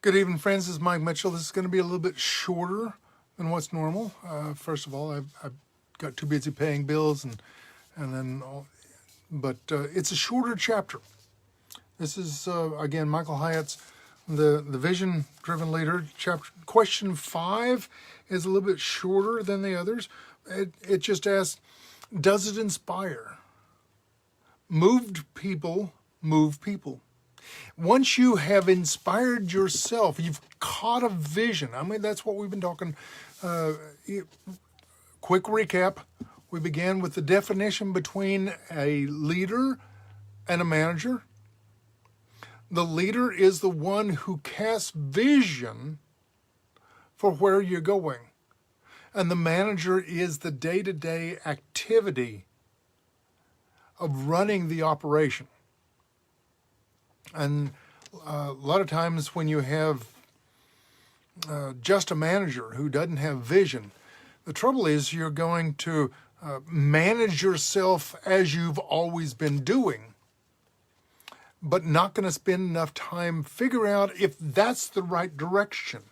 Good evening, friends. This is Mike Mitchell. This is going to be a little bit shorter than what's normal. First of all, I've got too busy paying bills, but it's a shorter chapter. This is again Michael Hyatt's the Vision-Driven Leader chapter. Question 5 is a little bit shorter than the others. It just asks, does it inspire? Moved people move people. Once you have inspired yourself, you've caught a vision. I mean, that's what we've been talking. Quick recap. We began with the definition between a leader and a manager. The leader is the one who casts vision for where you're going. And the manager is the day-to-day activity of running the operation. And a lot of times when you have just a manager who doesn't have vision, the trouble is you're going to manage yourself as you've always been doing, but not going to spend enough time figure out if that's the right direction.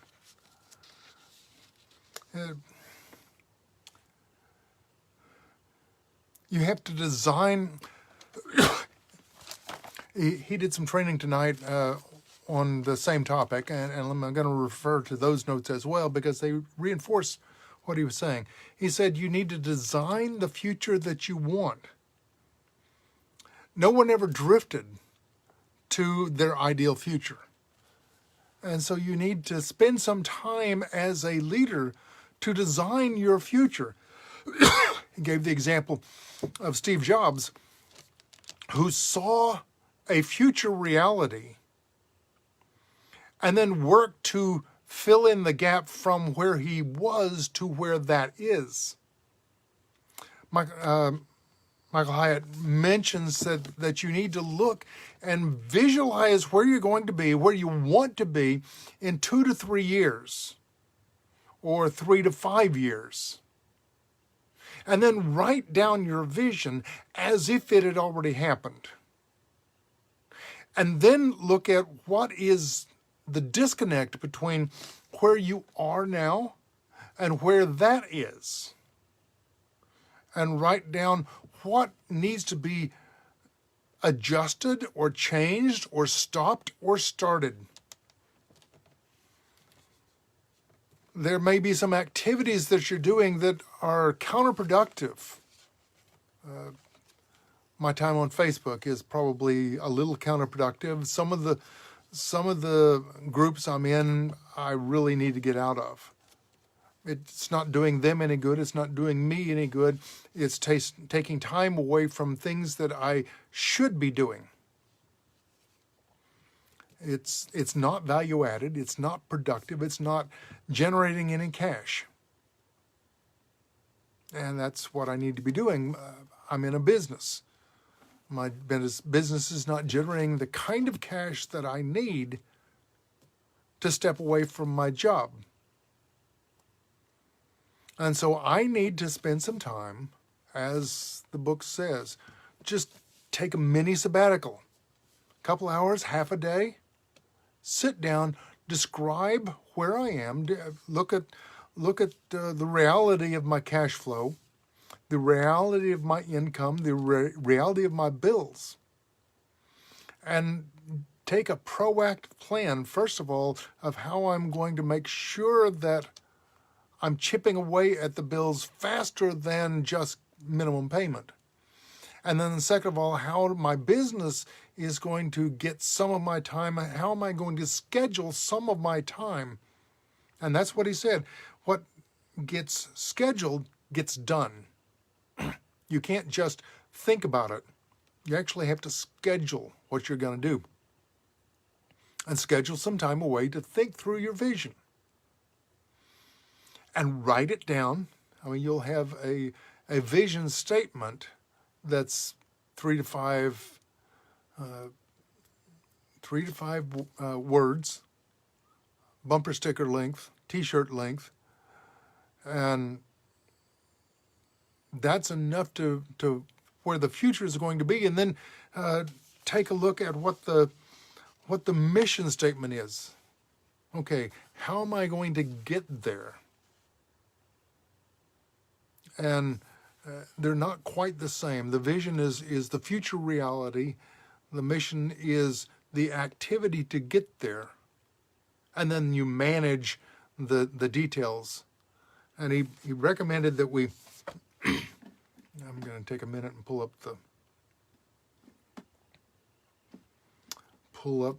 You have to design. He did some training tonight on the same topic, and I'm going to refer to those notes as well because they reinforce what he was saying. He said you need to design the future that you want. No one ever drifted to their ideal future. And so you need to spend some time as a leader to design your future. He gave the example of Steve Jobs, who saw a future reality and then worked to fill in the gap from where he was to where that is. Michael Hyatt mentions that you need to look and visualize where you're going to be, where you want to be in 2 to 3 years or 3 to 5 years. And then write down your vision as if it had already happened. And then look at what is the disconnect between where you are now and where that is. And write down what needs to be adjusted or changed or stopped or started. There may be some activities that you're doing that are counterproductive. My time on Facebook is probably a little counterproductive. Some of the groups I'm in, I really need to get out of. It's not doing them any good. It's not doing me any good. It's taking time away from things that I should be doing. It's not value added. It's not productive. It's not generating any cash. And that's what I need to be doing. I'm in a business. My business is not generating the kind of cash that I need to step away from my job. And so I need to spend some time, as the book says, just take a mini sabbatical. A couple hours, half a day, sit down, describe where I am, look at the reality of my cash flow, the reality of my income, the reality of my bills, and take a proactive plan, first of all, of how I'm going to make sure that I'm chipping away at the bills faster than just minimum payment. And then second of all, how my business is going to get some of my time, how am I going to schedule some of my time? And that's what he said. What gets scheduled gets done. You can't just think about it. You actually have to schedule what you're going to do. And schedule some time away to think through your vision. And write it down. I mean, you'll have a vision statement that's 3 to 5 words, bumper sticker length, t-shirt length, and that's enough to where the future is going to be. And then take a look at what the mission statement is. Okay, how am I going to get there? And they're not quite the same. The vision is the future reality. The mission is the activity to get there. And then you manage the details. And he recommended that we, I'm going to take a minute and pull up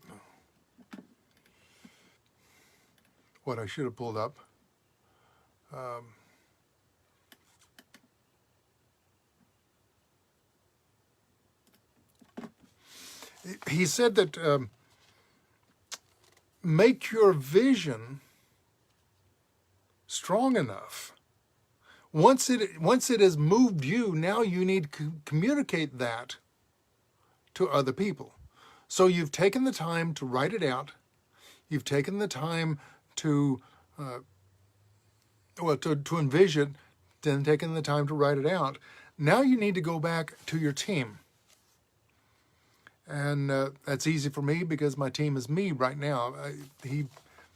what I should have pulled up. He said that make your vision strong enough. Once it has moved you, now you need to communicate that to other people. So you've taken the time to write it out. You've taken the time to to envision, then taken the time to write it out. Now you need to go back to your team. And that's easy for me because my team is me right now. He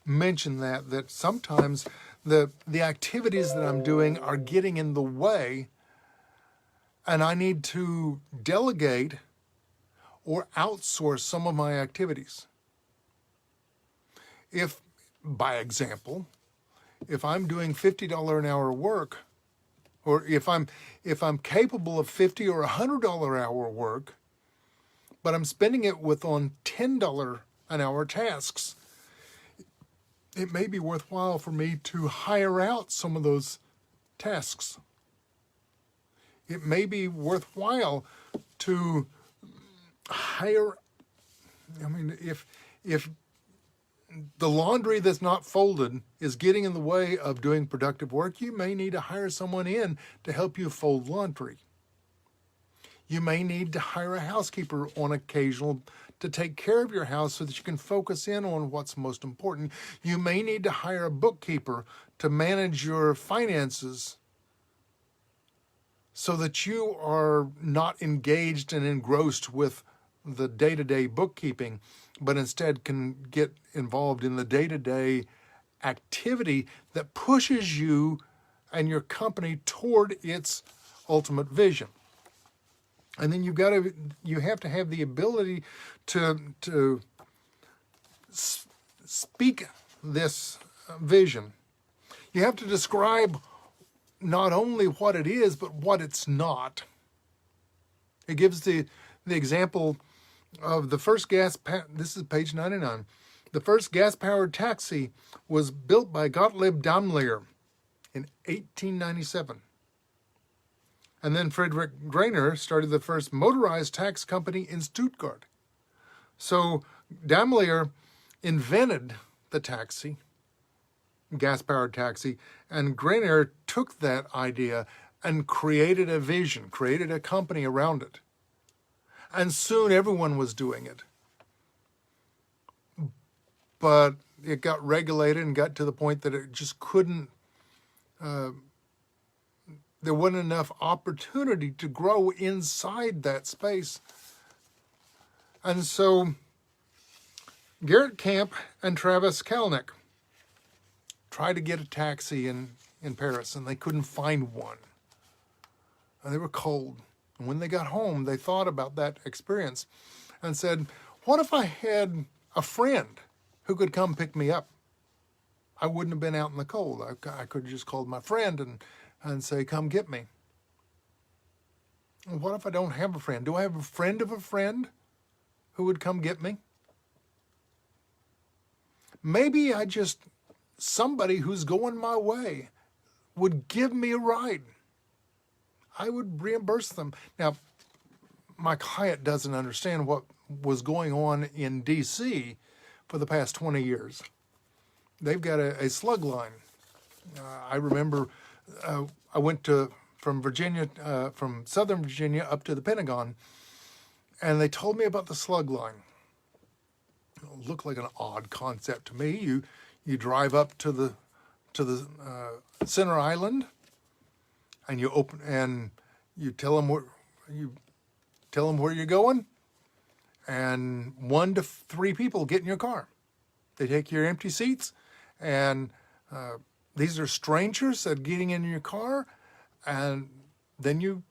mentioned that sometimes the activities that I'm doing are getting in the way, and I need to delegate or outsource some of my activities. If, by example, if I'm doing $50 an hour work, or if I'm capable of $50 or $100 hour work, but I'm spending it on $10 an hour tasks, it may be worthwhile for me to hire out some of those tasks. It may be worthwhile to hire, if the laundry that's not folded is getting in the way of doing productive work, you may need to hire someone in to help you fold laundry. You may need to hire a housekeeper on occasional to take care of your house so that you can focus in on what's most important. You may need to hire a bookkeeper to manage your finances so that you are not engaged and engrossed with the day-to-day bookkeeping, but instead can get involved in the day-to-day activity that pushes you and your company toward its ultimate vision. And then you have to have the ability to speak this vision. You have to describe not only what it is, but what it's not. It gives the example of the first this is page 99. The first gas-powered taxi was built by Gottlieb Daimler in 1897. And then Friedrich Greiner started the first motorized taxi company in Stuttgart. So Daimler invented the taxi, gas-powered taxi, and Greiner took that idea and created a vision, created a company around it. And soon everyone was doing it. But it got regulated and got to the point that it just couldn't, there wasn't enough opportunity to grow inside that space. And so Gerrit Kamp and Travis Kalanick tried to get a taxi in Paris, and they couldn't find one. And they were cold. And when they got home, they thought about that experience and said, what if I had a friend who could come pick me up? I wouldn't have been out in the cold. I could have just called my friend and say, come get me. And what if I don't have a friend? Do I have a friend of a friend who would come get me? Maybe somebody who's going my way would give me a ride. I would reimburse them. Now, my client doesn't understand what was going on in D.C. for the past 20 years. They've got a slug line. I remember I went from Southern Virginia up to the Pentagon, and they told me about the slug line. It looked like an odd concept to me. You drive up to the center island, and you tell them where you're going, and 1 to 3 people get in your car. They take your empty seats, and these are strangers that are getting in your car, and then you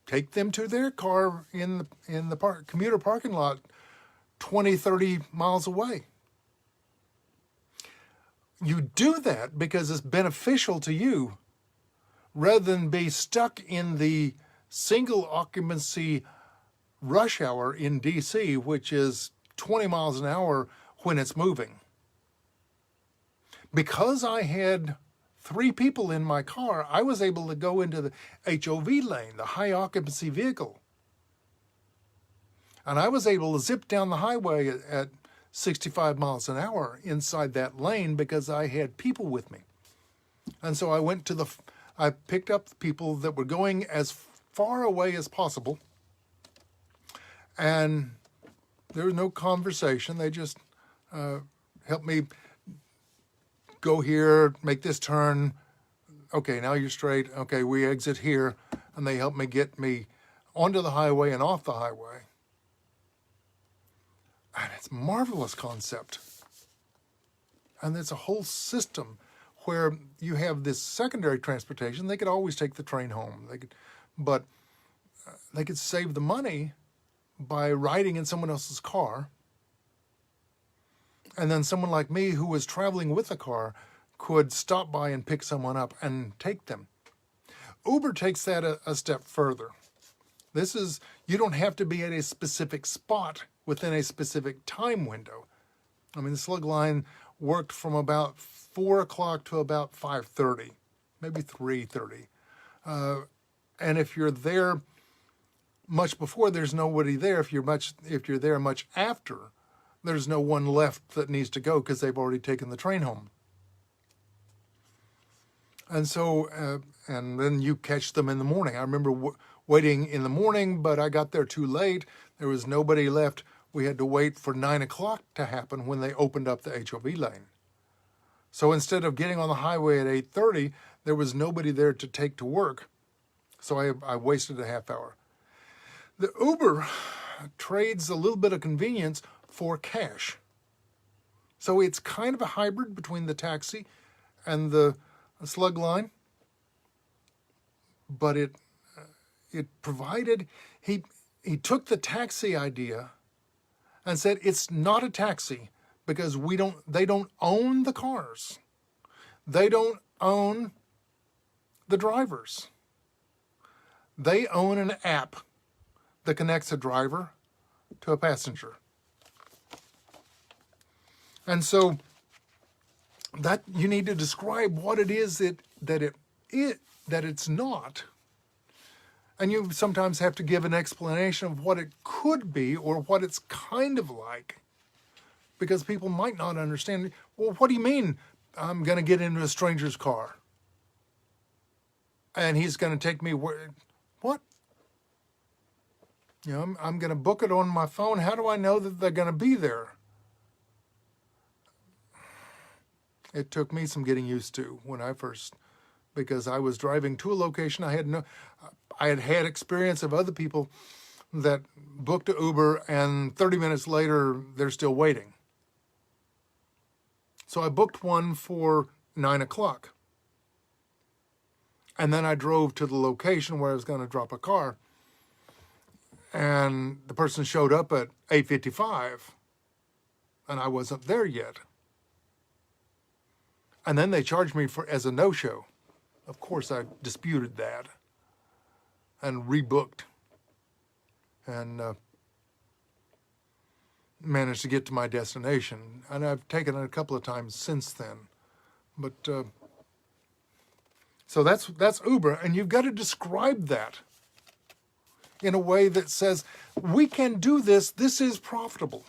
take them to their car in the commuter parking lot 20, 30 miles away. You do that because it's beneficial to you rather than be stuck in the single occupancy rush hour in DC, which is 20 miles an hour when it's moving. Because I had 3 people in my car, I was able to go into the HOV lane, the high occupancy vehicle. And I was able to zip down the highway at 65 miles an hour inside that lane because I had people with me. And so I picked up the people that were going as far away as possible. And there was no conversation. They just helped me go here, make this turn. Okay, now you're straight. Okay, we exit here. And they helped me get me onto the highway and off the highway. And it's a marvelous concept. And it's a whole system where you have this secondary transportation. They could always take the train home. But they could save the money by riding in someone else's car. And then someone like me who was traveling with a car could stop by and pick someone up and take them. Uber takes that a step further. You don't have to be at a specific spot within a specific time window. I mean, the slug line worked from about 4 o'clock to about 5:30, maybe 3:30. And if you're there much before, there's nobody there. If you're there much after, there's no one left that needs to go because they've already taken the train home. And so, and then you catch them in the morning. I remember waiting in the morning, but I got there too late. There was nobody left. We had to wait for 9 o'clock to happen when they opened up the HOV lane. So instead of getting on the highway at 8:30, there was nobody there to take to work. So I wasted a half hour. The Uber trades a little bit of convenience for cash. So it's kind of a hybrid between the taxi and the slug line. But it provided, he took the taxi idea and said it's not a taxi because they don't own the cars. They don't own the drivers. They own an app that connects a driver to a passenger. And so that you need to describe what it is that it's not. And you sometimes have to give an explanation of what it could be or what it's kind of like, because people might not understand. Well, what do you mean I'm going to get into a stranger's car and he's going to take me where? What? You know, I'm going to book it on my phone. How do I know that they're going to be there? It took me some getting used to when I first, because I was driving to a location. I had experience of other people that booked an Uber and 30 minutes later, they're still waiting. So I booked one for 9 o'clock. And then I drove to the location where I was going to drop a car. And the person showed up at 8:55. And I wasn't there yet. And then they charged me as a no-show. Of course, I disputed that and rebooked and managed to get to my destination. And I've taken it a couple of times since then. But so that's Uber, and you've got to describe that in a way that says, we can do this. This is profitable.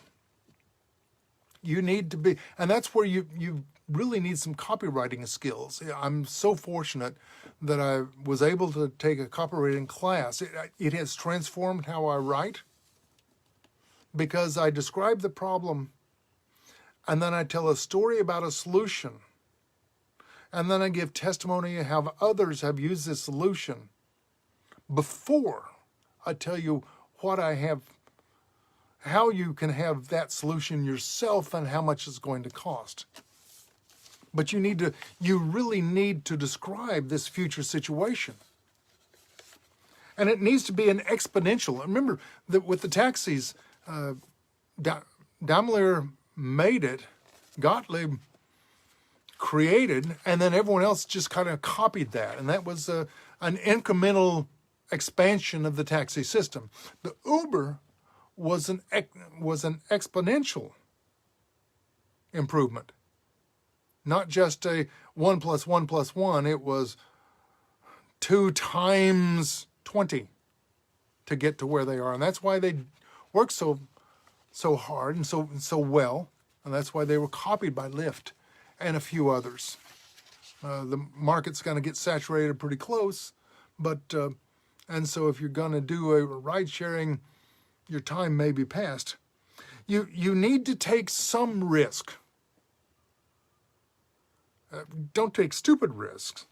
You need to be, and that's where you really need some copywriting skills. I'm so fortunate that I was able to take a copywriting class. It has transformed how I write because I describe the problem and then I tell a story about a solution. And then I give testimony of how others have used this solution before I tell you what I have how you can have that solution yourself and how much it's going to cost. But you really need to describe this future situation. And it needs to be an exponential. Remember that with the taxis, Daimler made it, Gottlieb created, and then everyone else just kind of copied that. And that was an incremental expansion of the taxi system. The Uber was an exponential improvement. Not just a 1 + 1 + 1, it was 2 times 20 to get to where they are. And that's why they work so hard and so well. And that's why they were copied by Lyft and a few others. The market's going to get saturated pretty close, and so if you're going to do a ride sharing, your time may be past. You need to take some risk. Don't take stupid risks.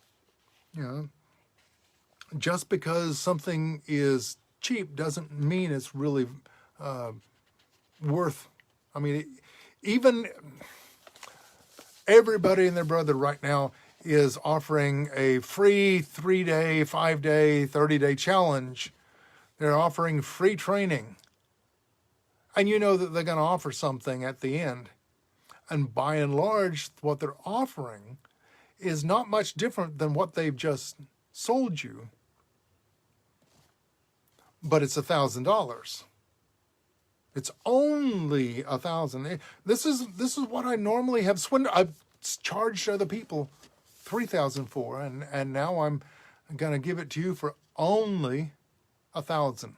Just because something is cheap doesn't mean it's really worth. I mean, even everybody and their brother right now is offering a free 3-day, 5-day, 30-day challenge. They're offering free training. And you know that they're going to offer something at the end. And by and large, what they're offering is not much different than what they've just sold you. But it's $1,000. It's only $1,000. This is what I normally have I've charged other people $3,000 for, and now I'm going to give it to you for only $1,000.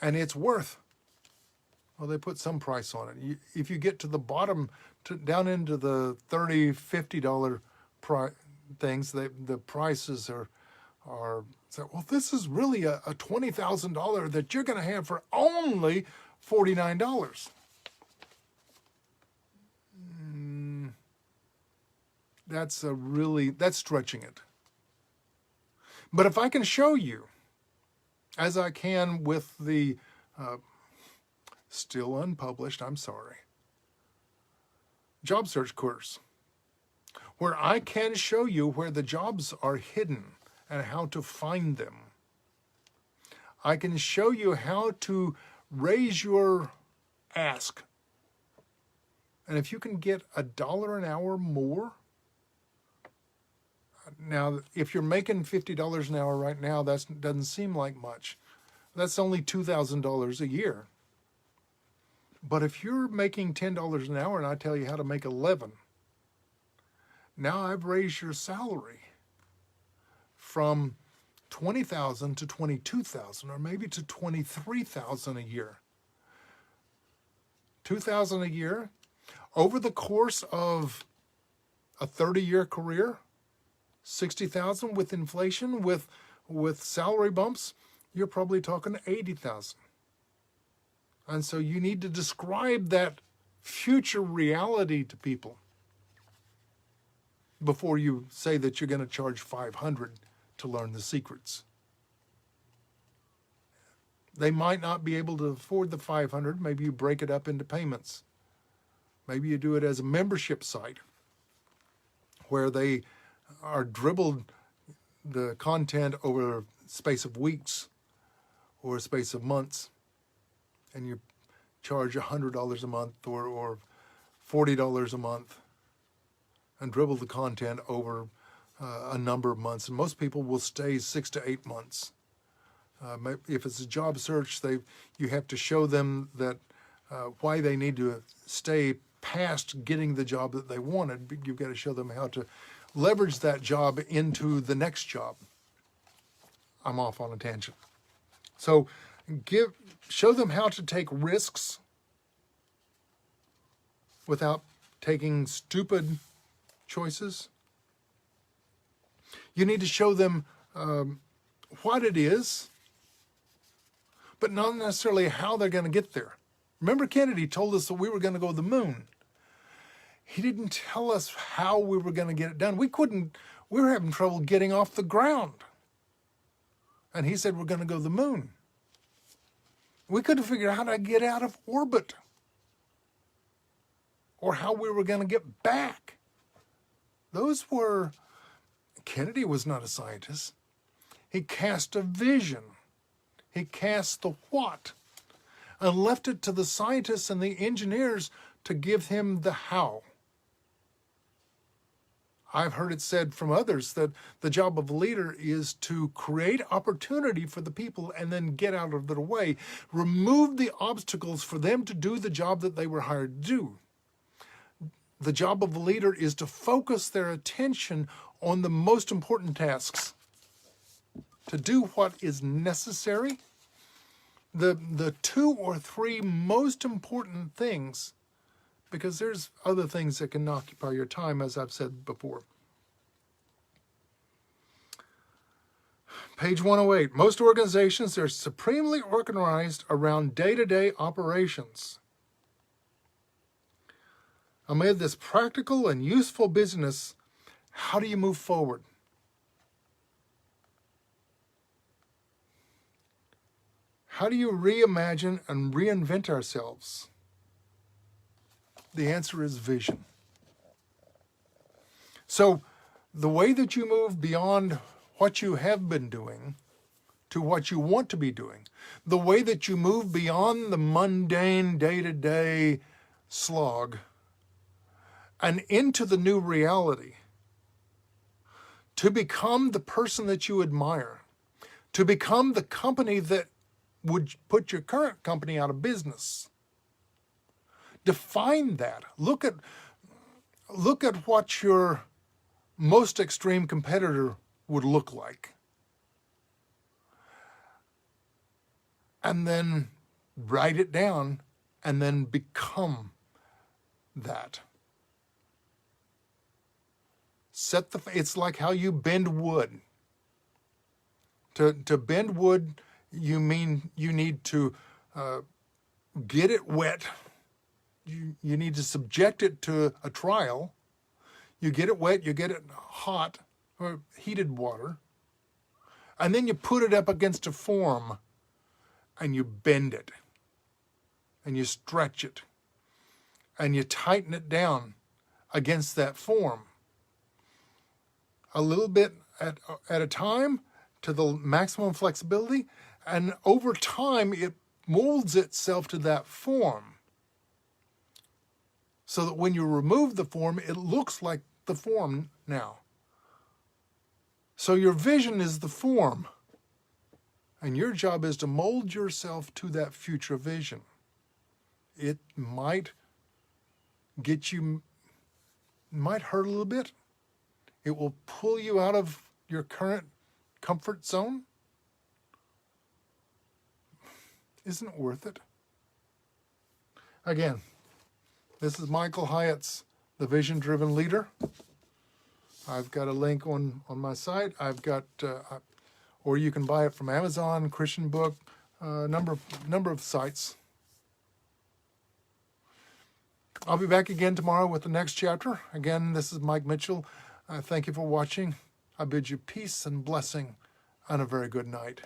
And it's worth. Well, they put some price on it. If you get to the bottom, down into the $30, $50 things, the prices are so, well, this is really a $20,000 that you're going to have for only $49. That's stretching it. But if I can show you, as I can with the still unpublished, I'm sorry, job search course, where I can show you where the jobs are hidden and how to find them. I can show you how to raise your ask. And if you can get $1 an hour more, now if you're making $50 an hour right now, that doesn't seem like much. That's only $2,000 a year. But if you're making $10 an hour and I tell you how to make 11, now I've raised your salary from $20,000 to $22,000, or maybe to $23,000 a year. $2,000 a year over the course of a 30-year career, $60,000 with inflation, with salary bumps, you're probably talking $80,000. And so you need to describe that future reality to people before you say that you're going to charge $500 to learn the secrets. They might not be able to afford the $500. Maybe you break it up into payments. Maybe you do it as a membership site where they are dribbled the content over a space of weeks or a space of months, and you charge $100 a month or $40 a month and dribble the content over a number of months. And most people will stay 6 to 8 months. If it's a job search, you have to show them that why they need to stay past getting the job that they wanted. You've got to show them how to leverage that job into the next job. I'm off on a tangent. So show them how to take risks without taking stupid choices. You need to show them what it is, but not necessarily how they're going to get there. Remember, Kennedy told us that we were going to go to the moon. He didn't tell us how we were going to get it done. We were having trouble getting off the ground. And he said we're going to go to the moon. We couldn't figure out how to get out of orbit or how we were going to get back. Kennedy was not a scientist. He cast a vision. He cast the what and left it to the scientists and the engineers to give him the how. I've heard it said from others that the job of a leader is to create opportunity for the people and then get out of their way, remove the obstacles for them to do the job that they were hired to do. The job of a leader is to focus their attention on the most important tasks, to do what is necessary, the 2 or 3 most important things, because there's other things that can occupy your time, as I've said before. Page 108. Most organizations are supremely organized around day-to-day operations. Amid this practical and useful business, how do you move forward? How do you reimagine and reinvent ourselves? The answer is vision. So the way that you move beyond what you have been doing to what you want to be doing, the way that you move beyond the mundane day-to-day slog and into the new reality, to become the person that you admire, to become the company that would put your current company out of business. Define that. Look at what your most extreme competitor would look like. And then write it down and then become that. It's like how you bend wood. To bend wood, you need to get it wet. You need to subject it to a trial. You get it wet, you get it hot or heated water, and then you put it up against a form and you bend it and you stretch it and you tighten it down against that form. A little bit at a time to the maximum flexibility, and over time it molds itself to that form so that when you remove the form, it looks like the form now. So your vision is the form, and your job is to mold yourself to that future vision. It might might hurt a little bit. It will pull you out of your current comfort zone. Isn't it worth it? Again, this is Michael Hyatt's The Vision-Driven Leader. I've got a link on my site. I've got, or you can buy it from Amazon, Christian Book, number of sites. I'll be back again tomorrow with the next chapter. Again, this is Mike Mitchell. Thank you for watching. I bid you peace and blessing and a very good night.